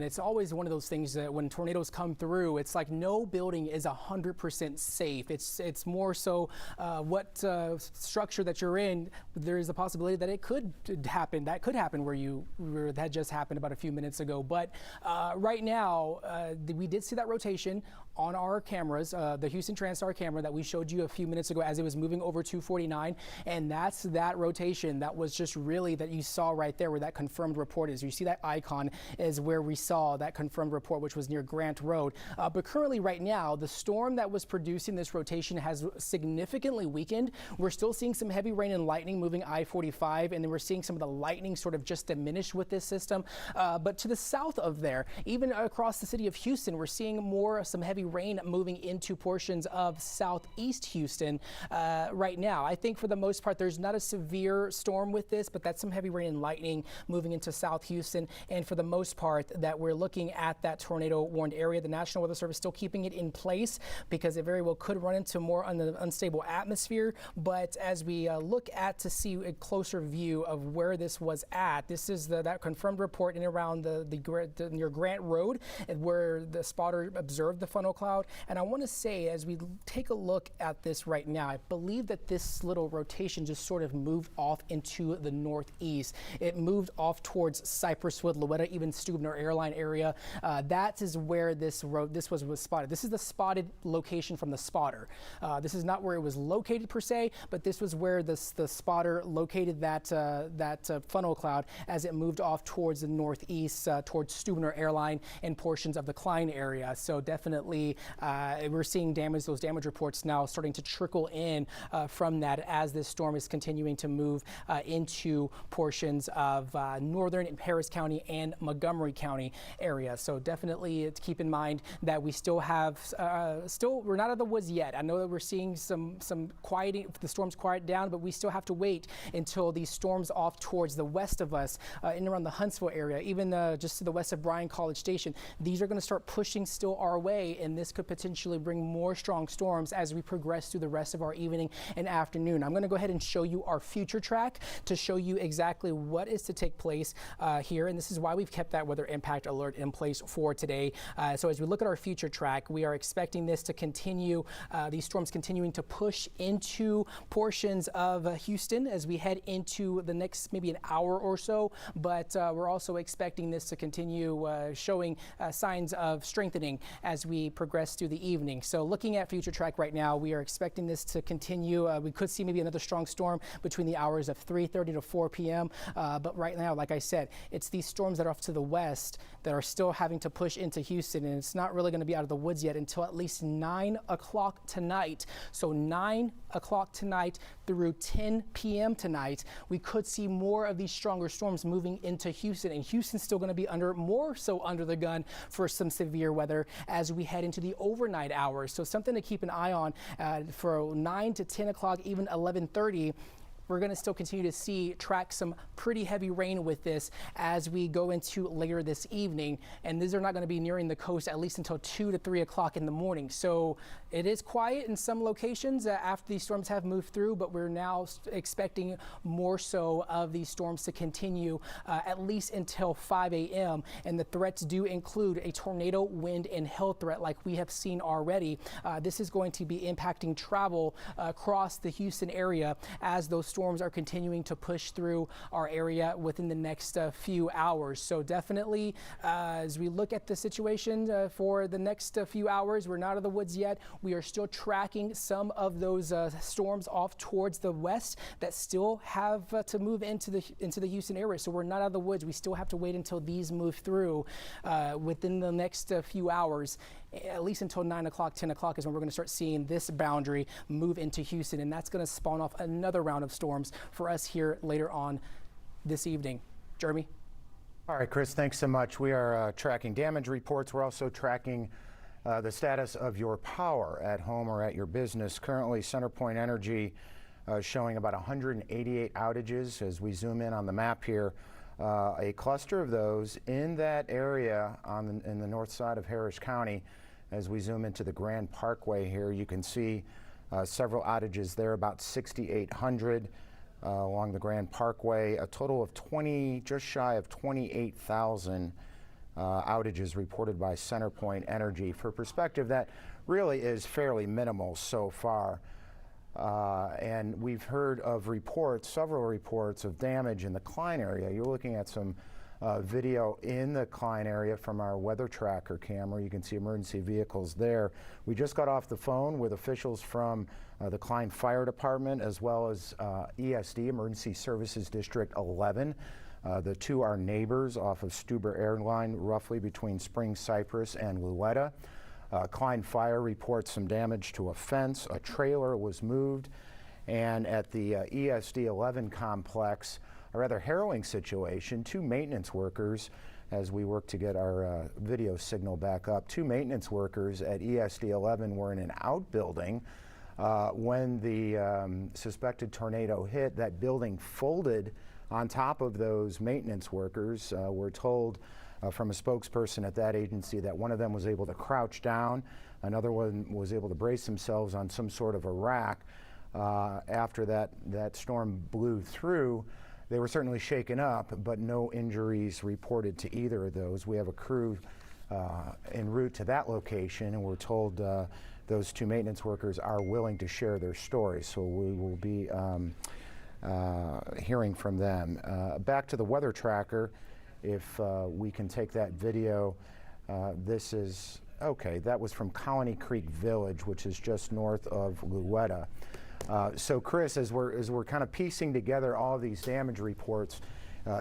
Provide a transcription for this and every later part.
It's always one of those things that when tornadoes come through, it's like no building is 100% safe. It's more so what structure that you're in. There is a possibility that it could happen. That could happen where that just happened about a few minutes ago. But right now, we did see that rotation on our cameras, the Houston TranStar camera that we showed you a few minutes ago as it was moving over 249. And that's that rotation that was just really that you saw right there where that confirmed report is. You see that icon is where we saw that confirmed report, which was near Grant Road. But currently right now, the storm that was producing this rotation has significantly weakened. We're still seeing some heavy rain and lightning moving I-45, and then we're seeing some of the lightning sort of just diminish with this system. But to the south of there, even across the city of Houston, we're seeing some heavy rain moving into portions of southeast Houston right now. I think for the most part, there's not a severe storm with this, but that's some heavy rain and lightning moving into South Houston. And for the most part, that we're looking at that tornado warned area. The National Weather Service still keeping it in place because it very well could run into more unstable atmosphere. But as we look at to see a closer view of where this was at, this is that confirmed report in around the near Grant Road, where the spotter observed the funnel cloud. And I want to say, as we take a look at this right now, I believe that this little rotation just sort of moved off into the northeast. It moved off towards Cypresswood, Louetta, even Stubner Airline area. That is where this was spotted. This is the spotted location from the spotter. This is not where it was located per se, but this was where the spotter located that funnel cloud as it moved off towards the northeast, towards Stubner Airline and portions of the Klein area. So definitely we're seeing those damage reports now starting to trickle in from that as this storm is continuing to move into portions of northern and Harris County and Montgomery County area. So definitely keep in mind that we still have, we're not out of the woods yet. I know that we're seeing some quieting, the storms quiet down, but we still have to wait until these storms off towards the west of us, in around the Huntsville area, even just to the west of Bryan College Station. These are going to start pushing still our way, and this could potentially bring more strong storms as we progress through the rest of our evening and afternoon. I'm going to go ahead and show you our future track to show you exactly what is to take place here, and this is why we've kept that weather impact alert in place for today. So as we look at our future track, we are expecting this to continue, these storms continuing to push into portions of Houston as we head into the next maybe an hour or so, but we're also expecting this to continue showing signs of strengthening as we progress through the evening. So looking at future track right now, we are expecting this to continue. We could see maybe another strong storm between the hours of 3:30 to 4 p.m. But right now, like I said, it's these storms that are off to the west that are still having to push into Houston, and it's not really going to be out of the woods yet until at least 9 o'clock tonight. So 9 o'clock tonight through 10 p.m. tonight, we could see more of these stronger storms moving into Houston, and Houston's still going to be more so under the gun for some severe weather as we head into the overnight hours. So something to keep an eye on for 9 to 10 o'clock, even 11:30. We're going to still continue to track some pretty heavy rain with this as we go into later this evening. And these are not going to be nearing the coast at least until 2 to 3 o'clock in the morning. So it is quiet in some locations after these storms have moved through, but we're now expecting more so of these storms to continue at least until 5 a.m. And the threats do include a tornado, wind, and hail threat like we have seen already. This is going to be impacting travel across the Houston area as those storms are continuing to push through our area within the next few hours. So definitely, as we look at the situation for the next few hours, we're not out of the woods yet. We are still tracking some of those storms off towards the west that still have to move into the Houston area. So we're not out of the woods. We still have to wait until these move through within the next few hours. At least until 9 o'clock, 10 o'clock is when we're going to start seeing this boundary move into Houston, and that's going to spawn off another round of storms for us here later on this evening. Jeremy? All right, Chris, thanks so much. We are tracking damage reports. We're also tracking the status of your power at home or at your business. Currently, CenterPoint Energy showing about 188 outages as we zoom in on the map here. A cluster of those in that area in the north side of Harris County. As we zoom into the Grand Parkway here, you can see several outages there, about 6,800 along the Grand Parkway. A total of just shy of 28,000 outages reported by CenterPoint Energy. For perspective, that really is fairly minimal so far. And we've heard of reports, several reports of damage in the Klein area. You're looking at some video in the Klein area from our weather tracker camera. You can see emergency vehicles there. We just got off the phone with officials from the Klein Fire Department as well as ESD, Emergency Services District 11. The two are neighbors off of Stuber Airline, roughly between Spring Cypress and Louetta. Klein Fire reports some damage to a fence. A trailer was moved. And at the ESD 11 complex, a rather harrowing situation. Two maintenance workers, as we work to get our video signal back up, two maintenance workers at ESD 11 were in an outbuilding when the suspected tornado hit. That building folded on top of those maintenance workers. We're told from a spokesperson at that agency that one of them was able to crouch down, another one was able to brace themselves on some sort of a rack. After that storm blew through, they were certainly shaken up, but no injuries reported to either of those. We have a crew en route to that location, and we're told those two maintenance workers are willing to share their story, so we will be hearing from them. Back to the weather tracker, if we can take that video. This is, okay, that was from Colony Creek Village, which is just north of Louetta. So Chris, as we're kind of piecing together all of these damage reports,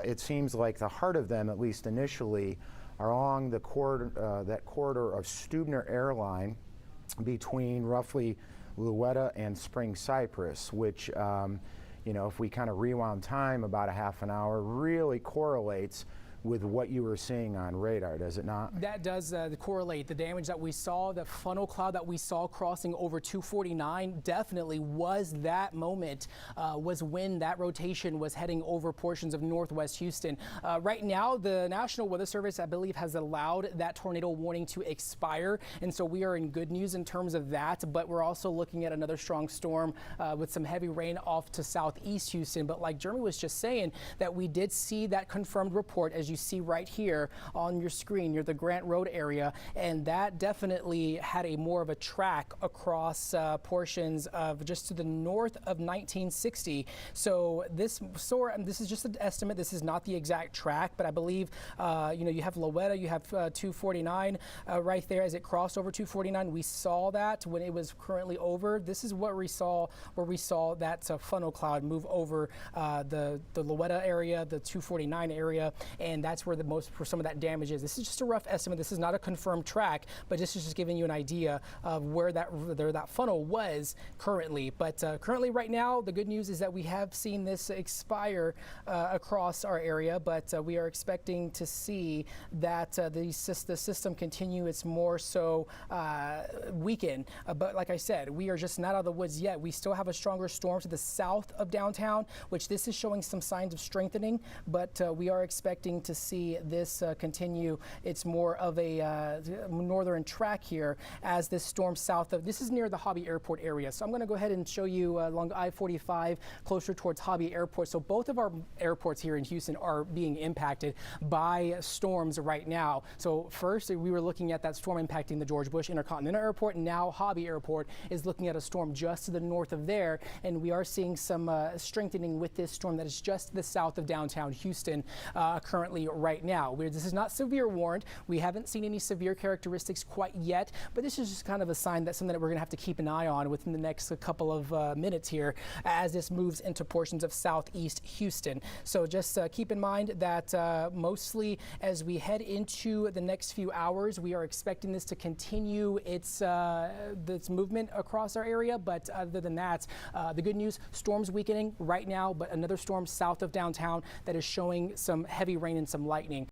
it seems like the heart of them, at least initially, are along the corridor, that corridor of Stuber Airline between roughly Louetta and Spring Cypress, which, you know, if we kind of rewound time about a half an hour, really correlates with what you were seeing on radar, does it not? That does correlate. The damage that we saw, the funnel cloud that we saw crossing over 249 definitely was that moment, was when that rotation was heading over portions of northwest Houston. Right now, the National Weather Service, I believe, has allowed that tornado warning to expire, and so we are in good news in terms of that, but we're also looking at another strong storm with some heavy rain off to southeast Houston. But like Jeremy was just saying, that we did see that confirmed report, as you see right here on your screen near the Grant Road area, and that definitely had a more of a track across portions of just to the north of 1960. So this is just an estimate. This is not the exact track, but I believe you know, you have Louetta, you have 249 right there as it crossed over 249. We saw that when it was currently over. This is what we saw, where we saw that funnel cloud move over the Louetta area, the 249 area, and that's where the most for some of that damage is. This is just a rough estimate. This is not a confirmed track, but this is just giving you an idea of where that funnel was currently. But currently right now, the good news is that we have seen this expire across our area, but we are expecting to see that the system continue its more so weaken. But like I said, we are just not out of the woods yet. We still have a stronger storm to the south of downtown, which this is showing some signs of strengthening, but we are expecting to see this continue. It's more of a northern track here as this storm south of, this is near the Hobby Airport area. So I'm going to go ahead and show you along I-45 closer towards Hobby Airport. So both of our airports here in Houston are being impacted by storms right now. So first we were looking at that storm impacting the George Bush Intercontinental Airport, and now Hobby Airport is looking at a storm just to the north of there, and we are seeing some strengthening with this storm that is just to the south of downtown Houston currently right now. This is not severe warned. We haven't seen any severe characteristics quite yet, but this is just kind of a sign that something that we're going to have to keep an eye on within the next couple of minutes here as this moves into portions of southeast Houston. So just keep in mind that mostly as we head into the next few hours, we are expecting this to continue its movement across our area. But other than that, the good news, storms weakening right now, but another storm south of downtown that is showing some heavy rain and some lightning.